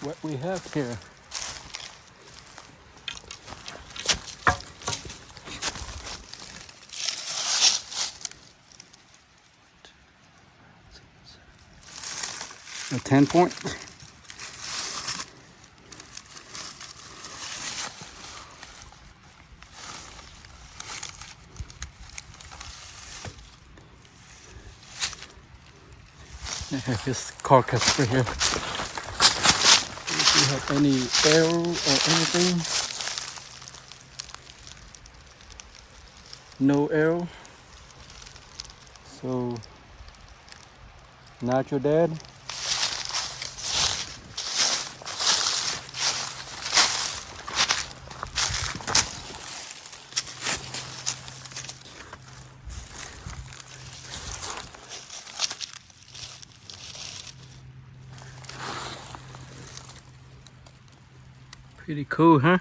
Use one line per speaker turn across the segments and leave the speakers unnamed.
what we have here. A 10 point. I have this carcass right here. If you have any arrow or anything, no arrow, so not your dad. Pretty cool, huh?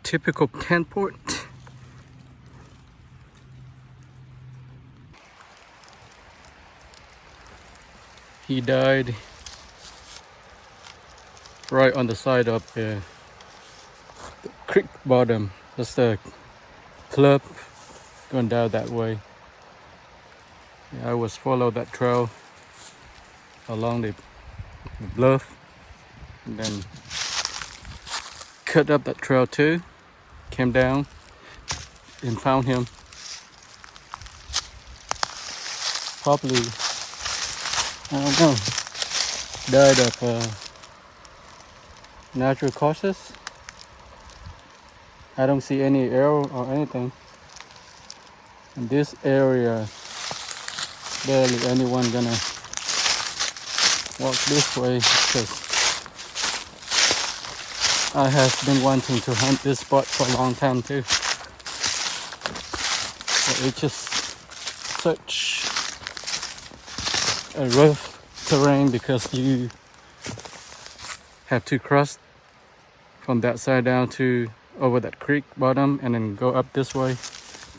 Typical 10 point. He died right on the side of the creek bottom. That's the club going down that way. Yeah, I was follow that trail along the bluff and then cut up that trail too, came down and found him. Probably, I don't know, died of natural causes. I don't see any arrow or anything. In this area, barely anyone gonna walk this way because I have been wanting to hunt this spot for a long time too. But it's just such a rough terrain because you have to cross from that side down to over that creek bottom and then go up this way.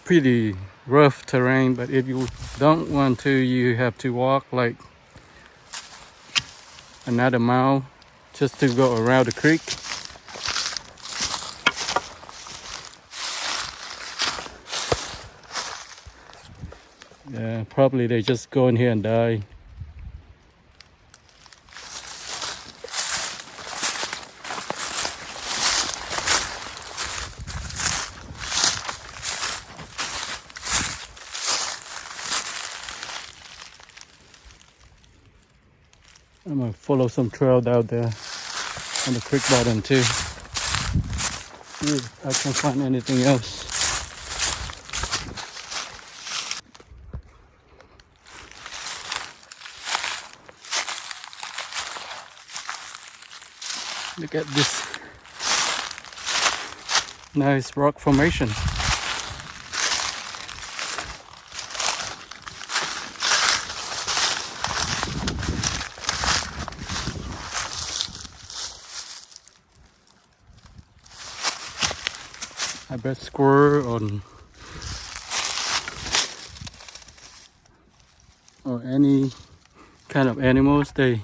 Pretty rough terrain, but if you don't want to, you have to walk like another mile just to go around the creek. Yeah, probably they just go in here and die. I'm gonna follow some trail down there on the creek bottom too. See if I can find anything else. Look at this nice rock formation. I bet squirrel or any kind of animals, they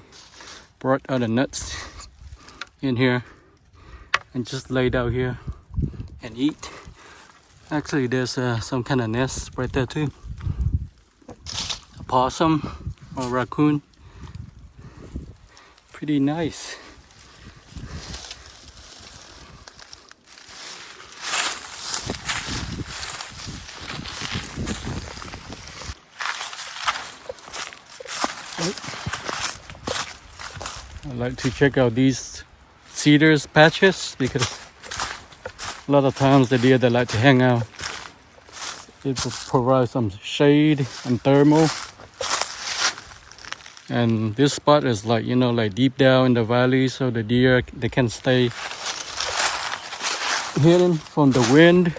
brought out the nuts in here and just laid out here and eat. Actually, there's some kind of nest right there too. A possum or raccoon. Pretty nice. I like to check out these cedars patches because a lot of times the deer, they like to hang out. It will provide some shade and thermal. And this spot is like, you know, like deep down in the valley, so the deer, they can stay hidden from the wind.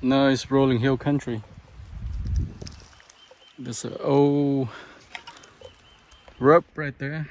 Nice rolling hill country. There's an old rub right there.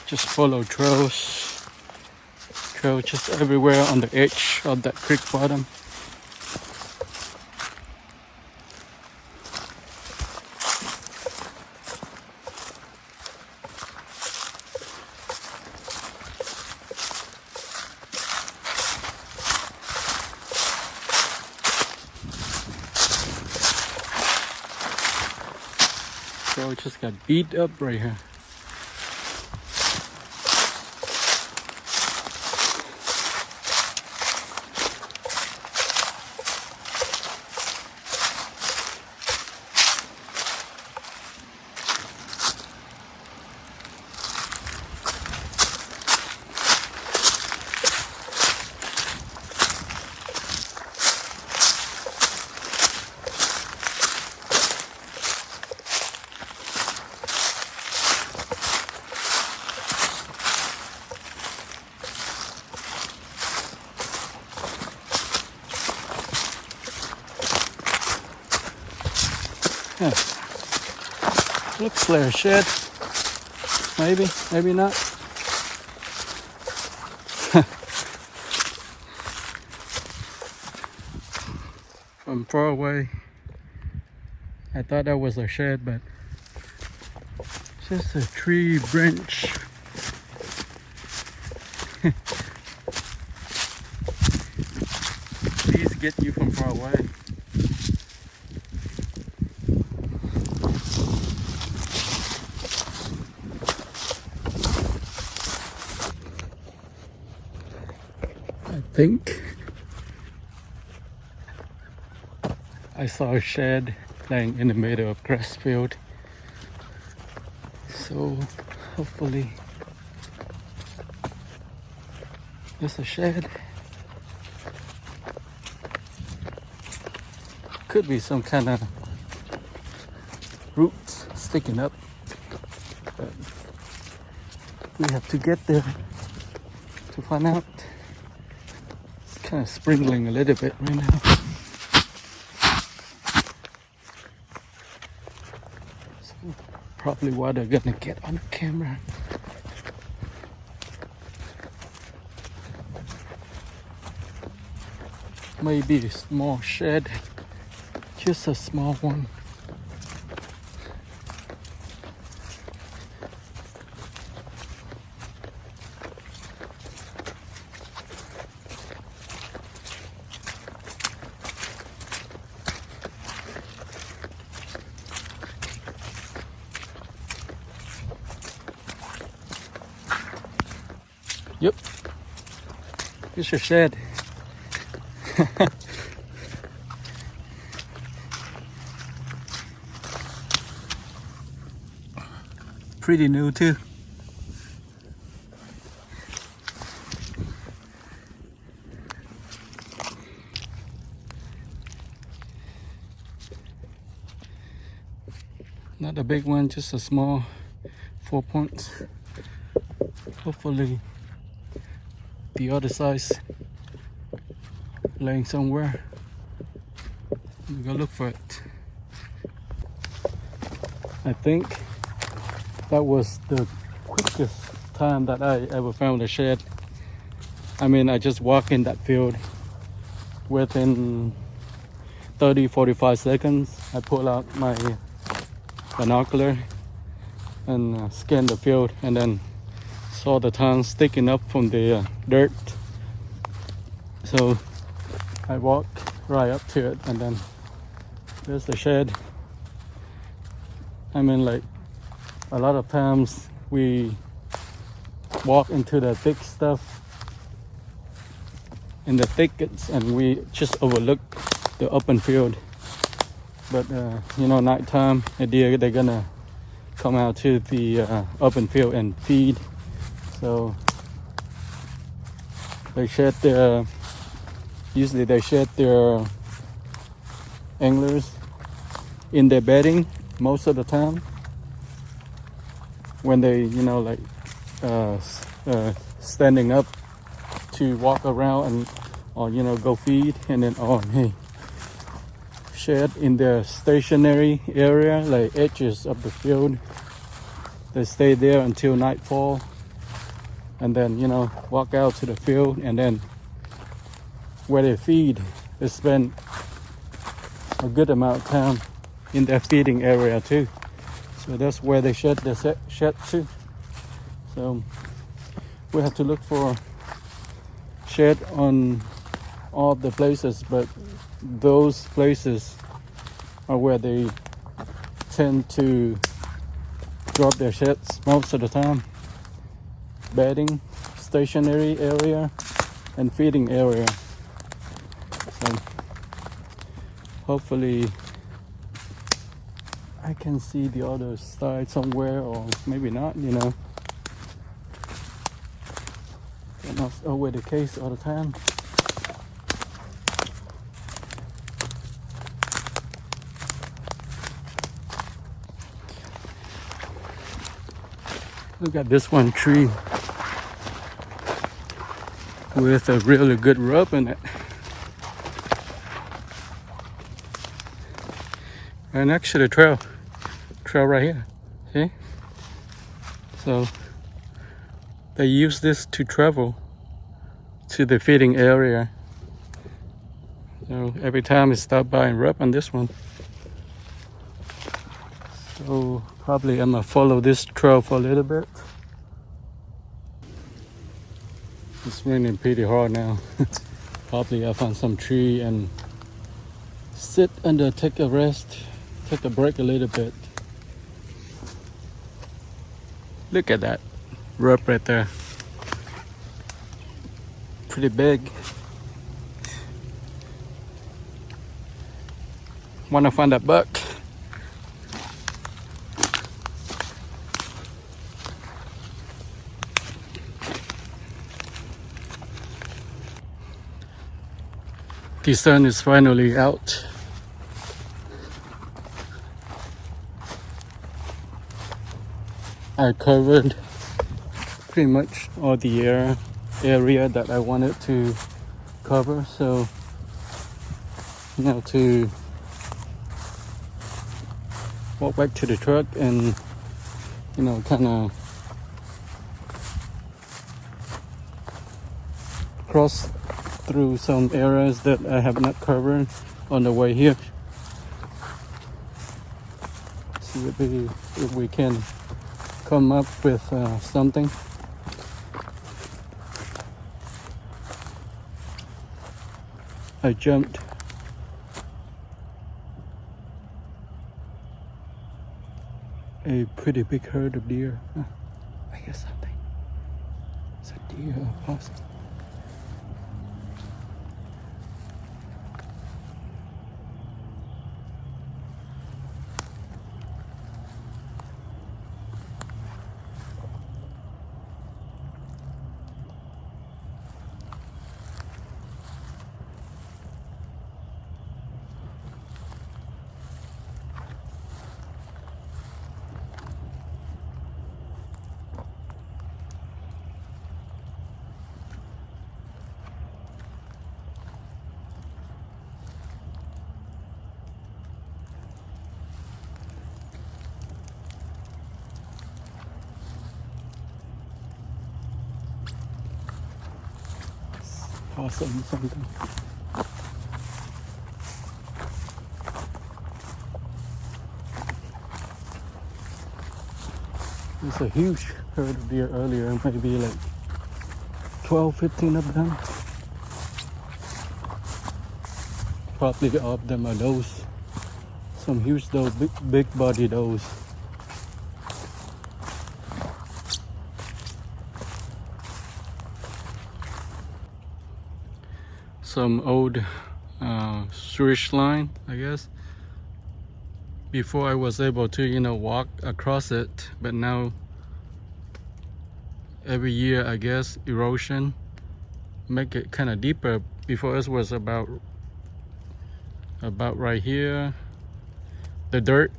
Just follow trails just everywhere on the edge of that creek bottom. Trail just got beat up right here. Yeah. Looks like a shed. Maybe, maybe not. From far away, I thought that was a shed, but it's just a tree branch. These get you from far away. I think I saw a shed laying in the middle of grass field. So hopefully there's a shed. Could be some kind of roots sticking up. But we have to get there to find out. It's kind of sprinkling a little bit right now. So probably what they're gonna get on camera. Maybe a small shed, just a small one. Yep, here's your shed. Pretty new too. Not a big one, just a small 4 points. Hopefully the other size laying somewhere. I'm gonna look for it. I think that was the quickest time that I ever found a shed. I mean, I just walk in that field within 30-45 seconds. I pull out my binocular and scan the field, and then saw the tongue sticking up from the dirt. So I walk right up to it, and then there's the shed. I mean, like, a lot of times we walk into the thick stuff in the thickets and we just overlook the open field. But you know, nighttime, the deer, they're gonna come out to the open field and feed. So they shed their, usually they shed their antlers in their bedding most of the time when they, you know, like standing up to walk around and, or you know, go feed, and then shed in the stationary area, like edges of the field. They stay there until nightfall, and then, you know, walk out to the field, and then where they feed, they spend a good amount of time in their feeding area too. So that's where they shed the shed too. So we have to look for shed on all the places, but those places are where they tend to drop their sheds most of the time. Bedding, stationary area, and feeding area. So hopefully I can see the other side somewhere, or maybe not, you know. That's not always the case all the time. Look at this one tree with a really good rub in it. Right next to the trail right here, see? So they use this to travel to the feeding area. So every time I stop by and rub on this one. So probably I'm gonna follow this trail for a little bit. It's raining pretty hard now. Probably I'll find some tree and sit under, take a rest, take a break a little bit. Look at that rub right there. Pretty big. Wanna find that buck. The sun is finally out. I covered pretty much all the area that I wanted to cover, so you know, to walk back to the truck and, you know, kind of cross through some areas that I have not covered on the way here. See if we can come up with something. I jumped a pretty big herd of deer. I hear something. It's a deer or possum. Possum something. There's a huge herd of deer earlier, maybe like 12, 15 of them. probably all of them are those. Some huge those big body those. Some old sewage line, I guess. Before I was able to, walk across it, but now every year, I guess, erosion make it kind of deeper. Before it was about right here. The dirt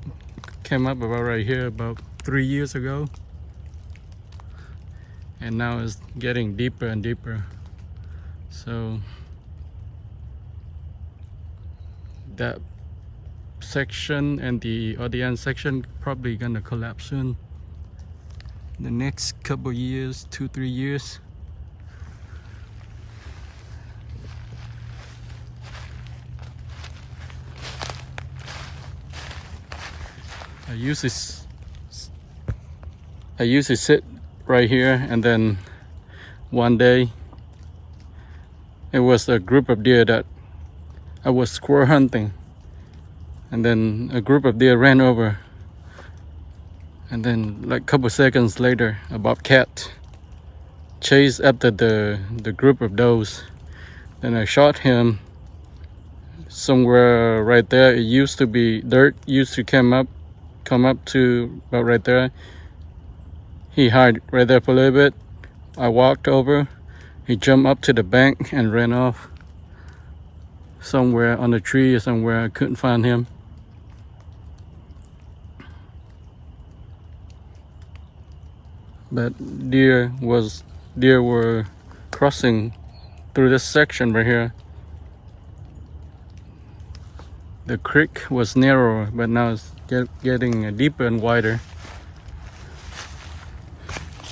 came up about right here about 3 years ago, and now it's getting deeper and deeper. So that section and the end section probably gonna collapse soon. The next couple years, 2-3 years. I used to sit right here, and then one day it was a group of deer that I was squirrel hunting, and then a group of deer ran over, and then like a couple seconds later a bobcat chased after the group of does. Then I shot him somewhere right there. It used to be dirt, used to come up to about right there. He hid right there for a little bit. I walked over, he jumped up to the bank and ran off somewhere on a tree or somewhere. I couldn't find him. But deer were crossing through this section right here. The creek was narrower, but now it's getting deeper and wider.